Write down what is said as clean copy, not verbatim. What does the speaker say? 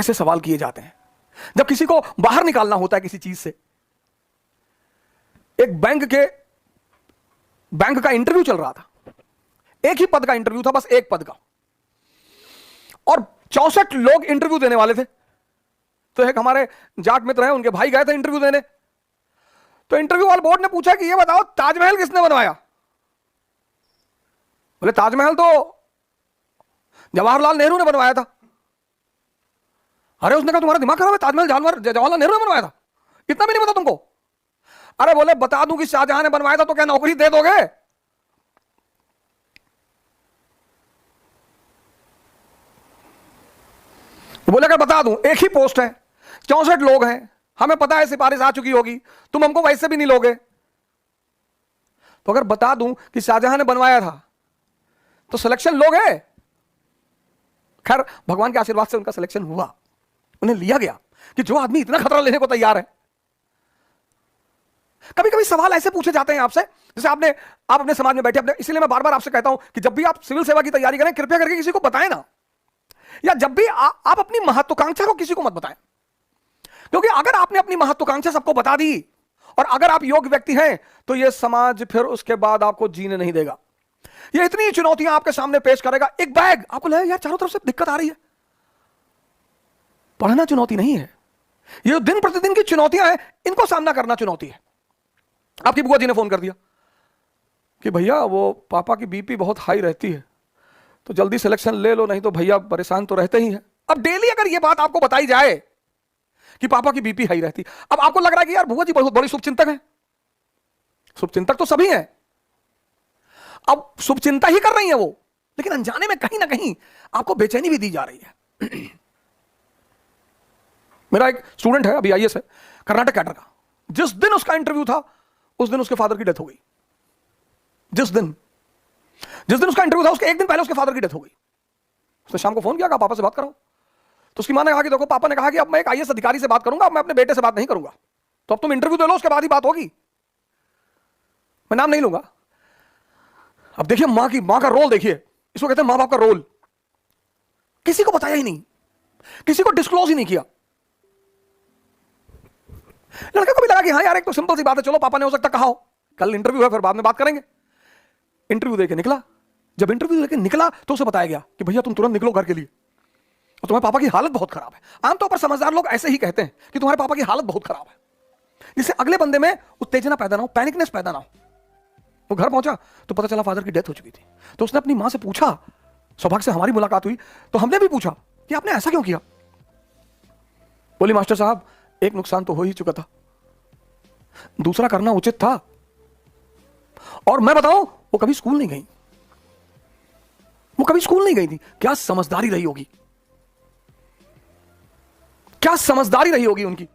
ऐसे सवाल किए जाते हैं। जब किसी को बाहर निकालना होता है किसी चीज से, एक बैंक का इंटरव्यू चल रहा था, एक ही पद का इंटरव्यू था, बस एक पद का, और 64 लोग इंटरव्यू देने वाले थे। तो एक हमारे जाट मित्र हैं, उनके भाई गए थे इंटरव्यू देने। तो इंटरव्यू वाले बोर्ड ने पूछा कि ये बताओ ताजमहल किसने बनवाया? बोले ताजमहल तो जवाहरलाल नेहरू ने बनवाया था। अरे उसने कहा तुम्हारा दिमाग खराब है, ताजमहल जवाहरलाल नेहरू ने बनवाया था, इतना भी नहीं पता तुमको? अरे बोले बता दूं कि शाहजहां ने बनवाया था तो क्या नौकरी दे दोगे? बोले अगर बता दूं, एक ही पोस्ट है, 64 लोग हैं, हमें पता है सिफारिश आ चुकी होगी, तुम हमको वैसे भी नहीं लोगे। तो अगर बता दूं कि शाहजहां ने बनवाया था तो सिलेक्शन लोगे? खैर भगवान के आशीर्वाद से उनका सिलेक्शन हुआ, उन्हें लिया गया कि जो आदमी इतना खतरा लेने को तैयार है। कभी कभी सवाल ऐसे पूछे जाते हैं आपसे, जैसे आप अपने समाज में बैठे अपने, इसीलिए मैं बार बार आपसे कहता हूं कि जब भी आप सिविल सेवा की तैयारी करें, कृपया करके किसी को बताएं ना, या जब भी आप अपनी महत्वाकांक्षा को किसी को मत बताएं। क्योंकि अगर आपने अपनी महत्वाकांक्षा सबको बता दी और अगर आप योग्य व्यक्ति हैं तो यह समाज फिर उसके बाद आपको जीने नहीं देगा। ये इतनी चुनौतियां आपके सामने पेश करेगा। एक बैग, आपको लगेगा यार चारों तरफ से दिक्कत आ रही है। पढ़ना चुनौती नहीं है, ये दिन प्रतिदिन की चुनौतियां हैं, इनको सामना करना चुनौती है। आपकी बुआ जी ने फोन कर दिया कि भैया वो पापा की बीपी बहुत हाई रहती है, तो जल्दी सिलेक्शन ले लो, नहीं तो भैया परेशान तो रहते ही हैं। अब डेली अगर ये बात आपको बताई जाए कि पापा की बीपी हाई रहती, अब आपको लग रहा है कि यार बुआ जी बहुत बड़ी शुभचिंतक है। शुभचिंतक तो सभी हैं, अब शुभचिंता ही कर रही है वो, लेकिन अनजाने में कहीं ना कहीं आपको बेचैनी भी दी जा रही है। मेरा एक स्टूडेंट है, अभी आईएएस है, कर्नाटक कैडर का। जिस दिन उसका इंटरव्यू था उस दिन उसके फादर की डेथ हो गई। जिस दिन उसका इंटरव्यू था उसके एक दिन पहले उसके फादर की डेथ हो गई। उसने शाम को फोन किया, कहा पापा से बात करो। तो उसकी मां ने कहा कि देखो, पापा ने कहा कि अब मैं एक आईएएस अधिकारी से बात करूंगा, अब मैं अपने बेटे से बात नहीं करूंगा, तो अब तुम इंटरव्यू दे लो, उसके बाद ही बात होगी। मैं नाम नहीं लूंगा। अब देखिए मां का रोल देखिए, इसको कहते हैं मां बाप का रोल। किसी को बताया ही नहीं, किसी को डिस्क्लोज ही नहीं किया। लड़के को भी लगा कि हाँ यार एक तो सिंपल सी बात है, चलो पापा ने हो सकता कहा हो, कल इंटरव्यू है फिर बाद में बात करेंगे। इंटरव्यू देके निकला। जब इंटरव्यू देके निकला तो उसे बताया गया कि भैया तुम तुरंत निकलो घर के लिए, और तुम्हारे पापा की हालत बहुत खराब है। आमतौर पर समझदार लोग ऐसे ही कहते हैं कि तुम्हारे पापा की हालत बहुत खराब है, जिससे अगले बंदे में उत्तेजना पैदा ना हो, पैनिकनेस पैदा ना हो। वो घर पहुंचा तो पता चला फादर की डेथ हो चुकी थी। तो उसने अपनी मां से पूछा, सौभाग्य से हमारी मुलाकात हुई, तो हमने भी पूछा कि आपने ऐसा क्यों किया? बोली मास्टर साहब एक नुकसान तो हो ही चुका था, दूसरा करना उचित था। और मैं बताऊं, वो कभी स्कूल नहीं गई, वो कभी स्कूल नहीं गई थी। क्या समझदारी रही होगी, क्या समझदारी रही होगी उनकी।